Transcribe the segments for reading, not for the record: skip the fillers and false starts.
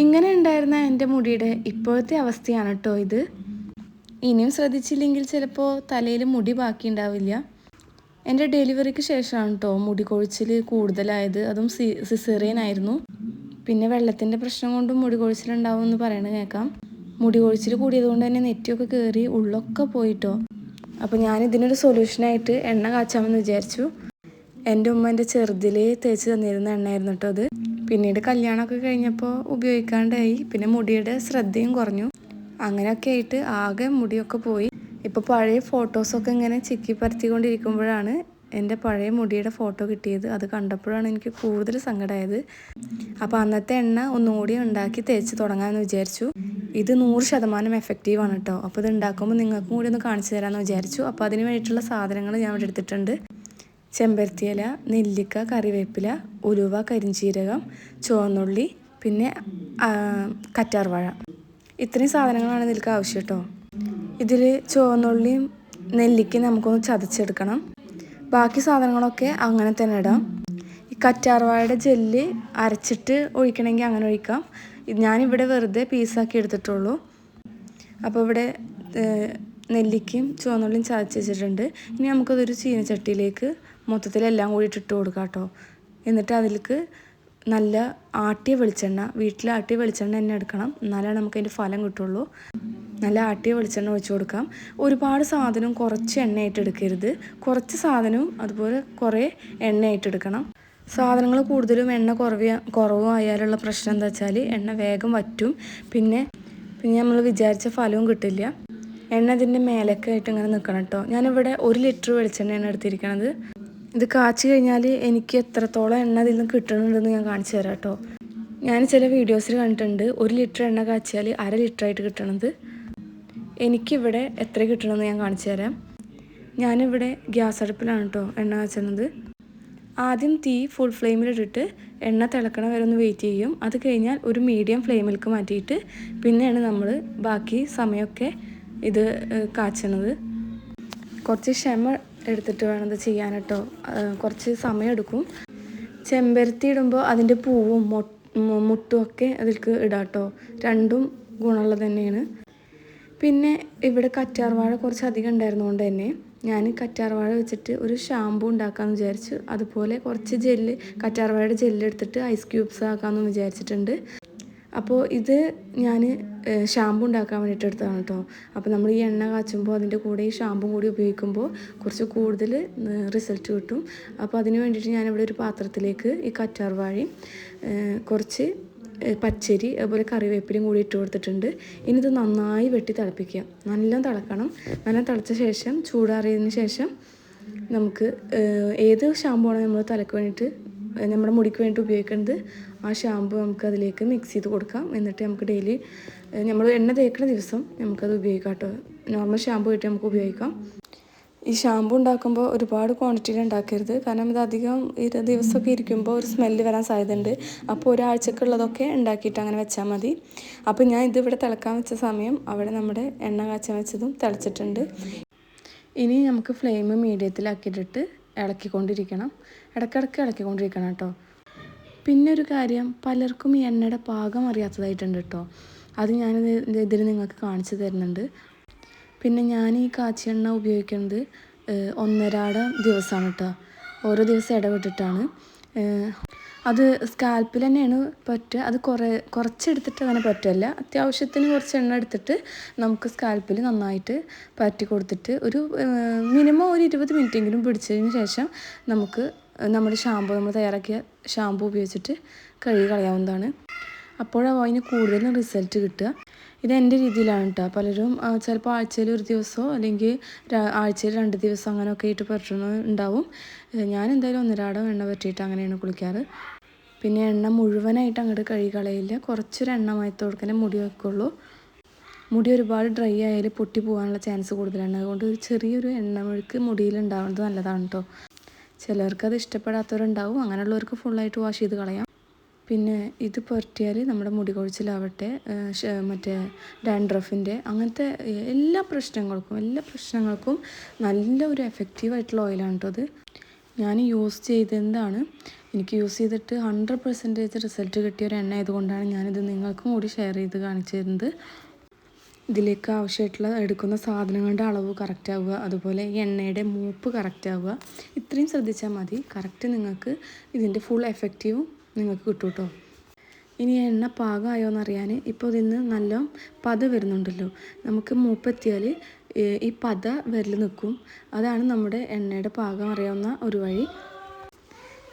ഇങ്ങനെ ഉണ്ടായിരുന്ന എൻ്റെ മുടിയുടെ ഇപ്പോഴത്തെ അവസ്ഥയാണ് കേട്ടോ ഇത്. ഇനിയും ശ്രദ്ധിച്ചില്ലെങ്കിൽ ചിലപ്പോൾ തലയിൽ മുടി ബാക്കി ഉണ്ടാവില്ല. എൻ്റെ ഡെലിവറിക്ക് ശേഷമാണ് കേട്ടോ മുടി കൊഴിച്ചിൽ കൂടുതലായത്. അതും സിസേറിയൻ ആയിരുന്നു. പിന്നെ വെള്ളത്തിൻ്റെ പ്രശ്നം കൊണ്ടും മുടി കൊഴിച്ചിലുണ്ടാവും എന്ന് പറയണത് കേൾക്കാം. മുടി കൊഴിച്ചിൽ കൂടിയത് കൊണ്ട് തന്നെ നെറ്റിയൊക്കെ കയറി ഉള്ളൊക്കെ പോയിട്ടോ. അപ്പോൾ ഞാൻ ഇതിനൊരു സൊല്യൂഷനായിട്ട് എണ്ണ കാച്ചാമെന്ന് വിചാരിച്ചു. എൻ്റെ ഉമ്മ എൻ്റെ ചെറുതിലേ തേച്ച് തന്നിരുന്ന എണ്ണയായിരുന്നു കേട്ടോ അത്. പിന്നീട് കല്യാണമൊക്കെ കഴിഞ്ഞപ്പോൾ ഉപയോഗിക്കാണ്ടായി. പിന്നെ മുടിയുടെ ശ്രദ്ധയും കുറഞ്ഞു. അങ്ങനെയൊക്കെ ആയിട്ട് ആകെ മുടിയൊക്കെ പോയി. ഇപ്പോൾ പഴയ ഫോട്ടോസൊക്കെ ഇങ്ങനെ ചിക്കി പരത്തിക്കൊണ്ടിരിക്കുമ്പോഴാണ് എൻ്റെ പഴയ മുടിയുടെ ഫോട്ടോ കിട്ടിയത്. അത് കണ്ടപ്പോഴാണ് എനിക്ക് കൂടുതൽ സങ്കടമായത്. അപ്പോൾ അന്നത്തെ എണ്ണ ഒന്നുകൂടി ഉണ്ടാക്കി തേച്ച് തുടങ്ങാമെന്ന് വിചാരിച്ചു. ഇത് 100% എഫക്റ്റീവാണ് കേട്ടോ. അപ്പോൾ ഇത് ഉണ്ടാക്കുമ്പോൾ നിങ്ങൾക്കും കൂടി ഒന്ന് കാണിച്ചു തരാമെന്ന് വിചാരിച്ചു. അപ്പോൾ അതിന് വേണ്ടിയിട്ടുള്ള സാധനങ്ങൾ ഞാൻ ഇവിടെ എടുത്തിട്ടുണ്ട്. ചെമ്പരത്തിയില, നെല്ലിക്ക, കറിവേപ്പില, ഉലുവ, കരിഞ്ചീരകം, ചുവന്നുള്ളി, പിന്നെ കറ്റാർവാഴ. ഇത്രയും സാധനങ്ങളാണ് ഇതിലേക്ക് ആവശ്യം കേട്ടോ. ഇതിൽ ചുവന്നുള്ളിയും നെല്ലിക്കയും നമുക്കൊന്ന് ചതച്ചെടുക്കണം. ബാക്കി സാധനങ്ങളൊക്കെ അങ്ങനെ തന്നെ ഇടാം. ഈ കറ്റാർവാഴയുടെ ജെല്ല് അരച്ചിട്ട് ഒഴിക്കണമെങ്കിൽ അങ്ങനെ ഒഴിക്കാം. ഞാനിവിടെ വെറുതെ പീസാക്കി എടുത്തിട്ടുള്ളൂ. അപ്പോൾ ഇവിടെ നെല്ലിക്കയും ചുവന്നുള്ളിയും ചതച്ച് വെച്ചിട്ടുണ്ട്. ഇനി നമുക്കതൊരു ചീനച്ചട്ടിയിലേക്ക് മൊത്തത്തിലെല്ലാം കൂടി ഇട്ടിട്ട് കൊടുക്കാം കേട്ടോ. എന്നിട്ട് അതിലേക്ക് നല്ല ആട്ടിയ വെളിച്ചെണ്ണ, വീട്ടിൽ ആട്ടിയ വെളിച്ചെണ്ണ തന്നെ എടുക്കണം. എന്നാലാണ് നമുക്കതിൻ്റെ ഫലം കിട്ടുള്ളൂ. നല്ല ആട്ടിയ വെളിച്ചെണ്ണ ഒഴിച്ച് കൊടുക്കാം. ഒരുപാട് സാധനവും കുറച്ച് എണ്ണയായിട്ട് എടുക്കരുത്. കുറച്ച് സാധനവും അതുപോലെ കുറേ എണ്ണയായിട്ട് എടുക്കണം. സാധനങ്ങൾ കൂടുതലും എണ്ണ കുറവും ആയാലുള്ള പ്രശ്നം എന്താ വെച്ചാൽ എണ്ണ വേഗം വറ്റും. പിന്നെ നമ്മൾ വിചാരിച്ച ഫലവും കിട്ടില്ല. എണ്ണ ഇതിൻ്റെ മേലൊക്കെ ആയിട്ട് ഇങ്ങനെ നിൽക്കണം കേട്ടോ. ഞാനിവിടെ 1 ലിറ്റർ വെളിച്ചെണ്ണയാണ് എടുത്തിരിക്കണത്. ഇത് കാച്ചി കഴിഞ്ഞാൽ എനിക്ക് എത്രത്തോളം എണ്ണ ഇതിൽ നിന്ന് കിട്ടുന്നുണ്ടെന്ന് ഞാൻ കാണിച്ചു തരാം കേട്ടോ. ഞാൻ ചില വീഡിയോസിൽ കണ്ടിട്ടുണ്ട് 1 ലിറ്റർ എണ്ണ കാച്ചിയാൽ 1/2 ലിറ്ററായിട്ട് കിട്ടണത്. എനിക്കിവിടെ എത്ര കിട്ടണമെന്ന് ഞാൻ കാണിച്ചു തരാം. ഞാനിവിടെ ഗ്യാസ് അടുപ്പിലാണ് കേട്ടോ എണ്ണ കാച്ചുന്നത്. ആദ്യം തീ ഫുൾ ഫ്ലെയിമിലിട്ടിട്ട് എണ്ണ തിളക്കണ വരെ ഒന്ന് വെയിറ്റ് ചെയ്യും. അത് കഴിഞ്ഞാൽ ഒരു മീഡിയം ഫ്ലെയിമിലേക്ക് മാറ്റിയിട്ട് പിന്നെയാണ് നമ്മൾ ബാക്കി സമയമൊക്കെ ഇത് കാച്ചണത്. കുറച്ച് ക്ഷമ എടുത്തിട്ട് വേണം ഇത് ചെയ്യാൻ കേട്ടോ. കുറച്ച് സമയം എടുക്കും. ചെമ്പരത്തി ഇടുമ്പോൾ അതിൻ്റെ പൂവും മുട്ടും ഒക്കെ അതിലേക്ക് ഇടാം കേട്ടോ. രണ്ടും ഗുണമുള്ളത് തന്നെയാണ്. പിന്നെ ഇവിടെ കറ്റാർവാഴ കുറച്ച് അധികം ഉണ്ടായിരുന്നതുകൊണ്ട് തന്നെ ഞാൻ കറ്റാർവാഴ വെച്ചിട്ട് ഒരു ഷാമ്പു ഉണ്ടാക്കാമെന്ന് വിചാരിച്ചു. അതുപോലെ കുറച്ച് ജെല്ല്, കറ്റാർവാഴയുടെ ജെല്ല് എടുത്തിട്ട് ഐസ് ക്യൂബ്സ് ആക്കാമെന്ന് വിചാരിച്ചിട്ടുണ്ട്. അപ്പോൾ ഇത് ഞാൻ ഷാമ്പു ഉണ്ടാക്കാൻ വേണ്ടിയിട്ട് എടുത്തതാണ് കേട്ടോ. അപ്പോൾ നമ്മൾ ഈ എണ്ണ കാച്ചുമ്പോൾ അതിൻ്റെ കൂടെ ഈ ഷാമ്പും കൂടി ഉപയോഗിക്കുമ്പോൾ കുറച്ച് കൂടുതൽ റിസൾട്ട് കിട്ടും. അപ്പോൾ അതിന് വേണ്ടിയിട്ട് ഞാനിവിടെ ഒരു പാത്രത്തിലേക്ക് ഈ കറ്റാർവാഴയും കുറച്ച് പച്ചരി അതുപോലെ കറിവേപ്പിലയും കൂടി ഇട്ട് കൊടുത്തിട്ടുണ്ട്. ഇനി ഇത് നന്നായി വെട്ടി തിളപ്പിക്കുക. നല്ല തിളക്കണം. നല്ല തിളച്ച ശേഷം ചൂടാറിയതിന് ശേഷം നമുക്ക് ഏത് ഷാമ്പു ആണോ നമ്മൾ തലക്ക് വേണ്ടിയിട്ട് നമ്മുടെ മുടിക്ക് വേണ്ടിയിട്ട് ഉപയോഗിക്കുന്നത് ആ ഷാമ്പു നമുക്ക് അതിലേക്ക് മിക്സ് ചെയ്ത് കൊടുക്കാം. എന്നിട്ട് നമുക്ക് ഡെയിലി നമ്മൾ എണ്ണ തേക്കുന്ന ദിവസം നമുക്കത് ഉപയോഗിക്കാം കേട്ടോ. നോർമൽ ഷാമ്പു ആയിട്ട് നമുക്ക് ഉപയോഗിക്കാം. ഈ ഷാമ്പു ഉണ്ടാക്കുമ്പോൾ ഒരുപാട് ക്വാണ്ടിറ്റിയിൽ ഉണ്ടാക്കരുത്. കാരണം ഇത് അധികം ദിവസമൊക്കെ ഇരിക്കുമ്പോൾ ഒരു സ്മെല്ല് വരാൻ സാധ്യതയുണ്ട്. അപ്പോൾ ഒരാഴ്ചക്കുള്ളതൊക്കെ ഉണ്ടാക്കിയിട്ട് അങ്ങനെ വെച്ചാൽ മതി. അപ്പോൾ ഞാൻ ഇതിവിടെ തിളക്കാൻ വെച്ച സമയം അവിടെ നമ്മുടെ എണ്ണ കാച്ചാൻ വെച്ചതും തിളച്ചിട്ടുണ്ട്. ഇനി നമുക്ക് ഫ്ലെയിം മീഡിയത്തിലാക്കിയിട്ടിട്ട് ഇളക്കിക്കൊണ്ടിരിക്കണം. ഇടയ്ക്കിടയ്ക്ക് ഇളക്കിക്കൊണ്ടിരിക്കണം കേട്ടോ. പിന്നെ ഒരു കാര്യം, പലർക്കും ഈ എണ്ണയുടെ പാകം അറിയാത്തതായിട്ടുണ്ട് കേട്ടോ. അത് ഇതിൽ നിങ്ങൾക്ക് കാണിച്ചു തരുന്നുണ്ട്. പിന്നെ ഞാൻ ഈ കാച്ചിയ എണ്ണ ഉപയോഗിക്കുന്നത് 1.5 ദിവസമാണ് കേട്ടോ. ഓരോ ദിവസം ഇടവിട്ടിട്ടാണ്. അത് സ്കാൽപ്പിൽ തന്നെയാണ് പറ്റുക. അത് കുറച്ചെടുത്തിട്ട് അങ്ങനെ പറ്റില്ല. അത്യാവശ്യത്തിന് കുറച്ച് എണ്ണ എടുത്തിട്ട് നമുക്ക് സ്കാൽപ്പിൽ നന്നായിട്ട് പറ്റി കൊടുത്തിട്ട് ഒരു മിനിമം ഒരു 20 മിനിറ്റെങ്കിലും പിടിച്ചതിന് ശേഷം നമുക്ക് നമ്മുടെ നമ്മൾ തയ്യാറാക്കിയ ഷാമ്പു ഉപയോഗിച്ചിട്ട് കഴുകി കളയാവുന്നതാണ്. അപ്പോഴാണ് അതിന് കൂടുതലും റിസൾട്ട് കിട്ടുക. ഇതെൻ്റെ രീതിയിലാണ് കേട്ടോ. പലരും ചിലപ്പോൾ ആഴ്ചയിൽ 1 ദിവസമോ അല്ലെങ്കിൽ ആഴ്ചയിൽ 2 ദിവസം അങ്ങനെയൊക്കെ ആയിട്ട് പറ്റുന്നത് ഉണ്ടാവും. ഞാൻ എന്തായാലും 1.5 എണ്ണ പറ്റിയിട്ട് അങ്ങനെയാണ് കുളിക്കാറ്. പിന്നെ എണ്ണ മുഴുവനായിട്ട് അങ്ങോട്ട് കഴുകി കളയില്ല. കുറച്ചൊരു എണ്ണ മയത്ത് കൊടുക്കാനേ മുടി വെക്കുള്ളൂ. മുടി ഒരുപാട് ഡ്രൈ ആയാൽ പൊട്ടി പോകാനുള്ള ചാൻസ് കൂടുതലാണ്. അതുകൊണ്ട് ഒരു ചെറിയൊരു എണ്ണമെഴുക്ക് മുടിയിൽ ഉണ്ടാവുന്നത് നല്ലതാണ് കേട്ടോ. ചിലർക്കത് ഇഷ്ടപ്പെടാത്തവരുണ്ടാവും. അങ്ങനെയുള്ളവർക്ക് ഫുള്ളായിട്ട് വാഷ് ചെയ്ത് കളയാം. പിന്നെ ഇത് പുരട്ടിയാൽ നമ്മുടെ മുടി കൊഴിച്ചിലാവട്ടെ, മറ്റേ ഡാൻഡ്രഫിൻ്റെ അങ്ങനത്തെ എല്ലാ പ്രശ്നങ്ങൾക്കും നല്ല ഒരു എഫക്റ്റീവായിട്ടുള്ള ഓയിലാണ് കേട്ടോ അത്. ഞാൻ യൂസ് ചെയ്തതാണ്. എനിക്ക് യൂസ് ചെയ്തിട്ട് 100% റിസൾട്ട് കിട്ടിയ ഒരു എണ്ണ ആയതുകൊണ്ടാണ് ഞാനിത് നിങ്ങൾക്കും കൂടി ഷെയർ ചെയ്ത് കാണിച്ചു തരുന്നത്. ഇതിലേക്ക് ആവശ്യമായിട്ടുള്ള എടുക്കുന്ന സാധനങ്ങളുടെ അളവ് കറക്റ്റ് ആവുക, അതുപോലെ ഈ എണ്ണയുടെ മൂപ്പ് കറക്റ്റ് ആവുക, ഇത്രയും ശ്രദ്ധിച്ചാൽ മതി. കറക്റ്റ് നിങ്ങൾക്ക് ഇതിൻ്റെ ഫുൾ എഫക്റ്റീവും നിങ്ങൾക്ക് കിട്ടും കേട്ടോ. ഇനി എണ്ണ പാകമായോ എന്നറിയാൻ ഇപ്പോൾ ഇതിന്ന് നല്ല പത വരുന്നുണ്ടല്ലോ, നമുക്ക് മൂപ്പെത്തിയാൽ ഈ പത വിരൽ നിൽക്കും. അതാണ് നമ്മുടെ എണ്ണയുടെ പാകം അറിയാവുന്ന ഒരു വഴി.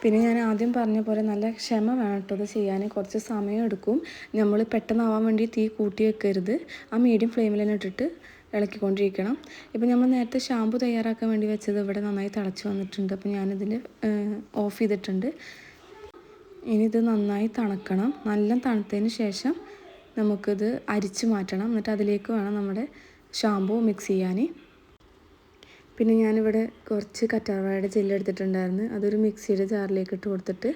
പിന്നെ ഞാൻ ആദ്യം പറഞ്ഞ പോലെ നല്ല ക്ഷമ വേണം കേട്ടോ ഇത് ചെയ്യാൻ. കുറച്ച് സമയം എടുക്കും. നമ്മൾ പെട്ടെന്നാവാൻ വേണ്ടി തീ കൂട്ടി വെക്കരുത്. ആ മീഡിയം ഫ്ലെയിമിൽ തന്നെ ഇട്ടിട്ട് ഇളക്കിക്കൊണ്ടിരിക്കണം. ഇപ്പം നമ്മൾ നേരത്തെ ഷാമ്പു തയ്യാറാക്കാൻ വേണ്ടി വെച്ചത് ഇവിടെ നന്നായി തിളച്ച് വന്നിട്ടുണ്ട്. അപ്പോൾ ഞാനിതിൽ ഓഫ് ചെയ്തിട്ടുണ്ട്. ഇനി ഇത് നന്നായി തണുക്കണം. നല്ല തണുത്തതിന് ശേഷം നമുക്കിത് അരിച്ച് മാറ്റണം. എന്നിട്ട് അതിലേക്ക് വേണം നമ്മുടെ ഷാമ്പു മിക്സ് ചെയ്യാൻ. പിന്നെ ഞാനിവിടെ കുറച്ച് കറ്റാർവാഴയുടെ ജെല്ലെടുത്തിട്ടുണ്ടായിരുന്നു. അതൊരു മിക്സിയുടെ ജാറിലേക്ക് ഇട്ട് കൊടുത്തിട്ട്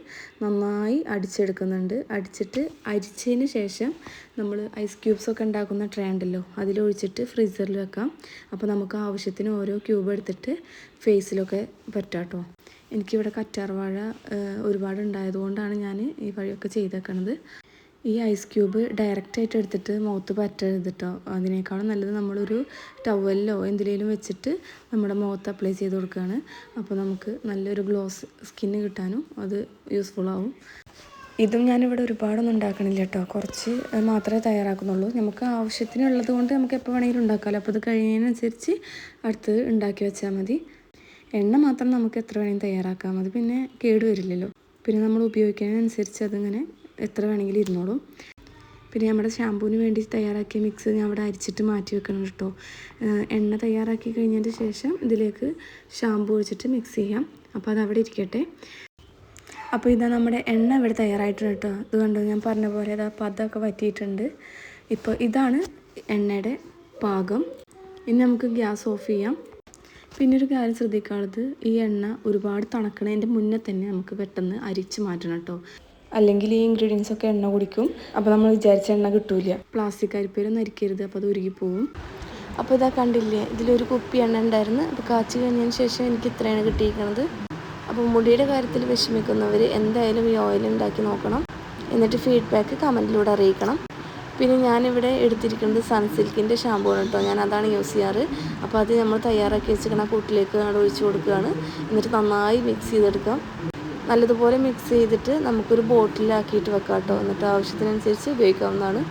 നന്നായി അടിച്ചെടുക്കുന്നുണ്ട്. അടിച്ചിട്ട് അരിച്ചതിന് ശേഷം നമ്മൾ ഐസ് ക്യൂബ്സൊക്കെ ഉണ്ടാക്കുന്ന ട്രേ ഉണ്ടല്ലോ, അതിലൊഴിച്ചിട്ട് ഫ്രീസറിൽ വെക്കാം. അപ്പോൾ നമുക്ക് ആവശ്യത്തിന് ഓരോ ക്യൂബ് എടുത്തിട്ട് ഫേസിലൊക്കെ പറ്റാം കേട്ടോ. എനിക്കിവിടെ കറ്റാർവാഴ ഒരുപാട് ഉണ്ടായതുകൊണ്ടാണ് ഞാൻ ഈ വഴിയൊക്കെ ചെയ്തേക്കണത്. ഈ ഐസ് ക്യൂബ് ഡയറക്റ്റായിട്ട് എടുത്തിട്ട് മുഖത്ത് പറ്റരുത് കേട്ടോ. അതിനേക്കാളും നല്ലത് നമ്മളൊരു ടവലിലോ എന്തിലേലും വെച്ചിട്ട് നമ്മുടെ മുഖത്ത് അപ്ലൈ ചെയ്ത് കൊടുക്കുകയാണ്. അപ്പോൾ നമുക്ക് നല്ലൊരു ഗ്ലോസ് സ്കിന്ന് കിട്ടാനും അത് യൂസ്ഫുള്ളാവും. ഇതും ഞാനിവിടെ ഒരുപാടൊന്നും ഉണ്ടാക്കണില്ല കേട്ടോ, കുറച്ച് മാത്രമേ തയ്യാറാക്കുന്നുള്ളൂ. നമുക്ക് ആവശ്യത്തിനുള്ളത് കൊണ്ട് നമുക്ക് എപ്പോൾ വേണമെങ്കിലും ഉണ്ടാക്കാമല്ലോ. അപ്പോൾ ഇത് കഴിയുന്നതിനനുസരിച്ച് അടുത്ത് ഉണ്ടാക്കി വെച്ചാൽ മതി. എണ്ണ മാത്രം നമുക്ക് എത്ര വേണമെങ്കിലും തയ്യാറാക്കാം, അത് പിന്നെ കേടുവരില്ലല്ലോ. പിന്നെ നമ്മൾ ഉപയോഗിക്കുന്നതിനനുസരിച്ച് അതിങ്ങനെ എത്ര വേണമെങ്കിലും ഇരുന്നോളും. പിന്നെ നമ്മുടെ ഷാമ്പൂവിന് വേണ്ടി തയ്യാറാക്കിയ മിക്സ് ഞാൻ അവിടെ അരിച്ചിട്ട് മാറ്റി വെക്കണം കേട്ടോ. എണ്ണ തയ്യാറാക്കി കഴിഞ്ഞതിന് ശേഷം ഇതിലേക്ക് ഷാമ്പൂ ഒഴിച്ചിട്ട് മിക്സ് ചെയ്യാം. അപ്പോൾ അതവിടെ ഇരിക്കട്ടെ. അപ്പോൾ ഇതാ നമ്മുടെ എണ്ണ ഇവിടെ തയ്യാറായിട്ടുണ്ട് കേട്ടോ. ഇത് കണ്ടോ, ഞാൻ പറഞ്ഞ പോലെ ഇതാ പതൊക്കെ വറ്റിയിട്ടുണ്ട്. ഇപ്പോൾ ഇതാണ് എണ്ണയുടെ പാകം. ഇനി നമുക്ക് ഗ്യാസ് ഓഫ് ചെയ്യാം. പിന്നെ ഒരു കാര്യം ശ്രദ്ധിക്കാനുള്ളത്, ഈ എണ്ണ ഒരുപാട് തണുക്കണതിൻ്റെ മുന്നേ തന്നെ നമുക്ക് പെട്ടെന്ന് അരിച്ച് മാറ്റണം കേട്ടോ. അല്ലെങ്കിൽ ഈ ഇൻഗ്രീഡിയൻസ് ഒക്കെ എണ്ണ കുടിക്കും. അപ്പോൾ നമ്മൾ വിചാരിച്ച എണ്ണ കിട്ടൂല. പ്ലാസ്റ്റിക് അരിപ്പയിലൊന്നും അരിക്കരുത്, അപ്പോൾ അത് ഉരുകിപ്പോവും. അപ്പോൾ ഇതാ കണ്ടില്ലേ, ഇതിലൊരു കുപ്പി എണ്ണ ഉണ്ടായിരുന്നു. അപ്പോൾ കാച്ചി കഴിഞ്ഞതിന് ശേഷം എനിക്ക് ഇത്രയാണ് കിട്ടിയിരിക്കുന്നത്. അപ്പോൾ മുടിയുടെ കാര്യത്തിൽ വിഷമിക്കുന്നവർ എന്തായാലും ഈ ഓയിൽ ഉണ്ടാക്കി നോക്കണം. എന്നിട്ട് ഫീഡ്ബാക്ക് കമൻറ്റിലൂടെ അറിയിക്കണം. പിന്നെ ഞാനിവിടെ എടുത്തിരിക്കുന്നത് സൺസിൽക്കിൻ്റെ ഷാമ്പൂ ആണ് കേട്ടോ. ഞാൻ അതാണ് യൂസ് ചെയ്യാറ്. അപ്പോൾ അത് നമ്മൾ തയ്യാറാക്കി വെച്ചിരിക്കുന്ന കൂട്ടിലേക്ക് അവിടെ ഒഴിച്ച് കൊടുക്കുകയാണ്. എന്നിട്ട് നന്നായി മിക്സ് ചെയ്തെടുക്കാം. നല്ലതുപോലെ മിക്സ് ചെയ്തിട്ട് നമുക്കൊരു ബോട്ടിലാക്കിയിട്ട് വെക്കാം കേട്ടോ. എന്നിട്ട് ആവശ്യത്തിനനുസരിച്ച് ഉപയോഗിക്കാവുന്നതാണ്.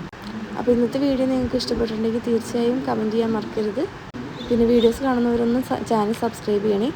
അപ്പോൾ ഇന്നത്തെ വീഡിയോ നിങ്ങൾക്ക് ഇഷ്ടപ്പെട്ടിട്ടുണ്ടെങ്കിൽ തീർച്ചയായും കമൻറ്റ് ചെയ്യാൻ മറക്കരുത്. പിന്നെ വീഡിയോസ് കാണുന്നവരൊന്ന് ചാനൽ സബ്സ്ക്രൈബ് ചെയ്യണേ.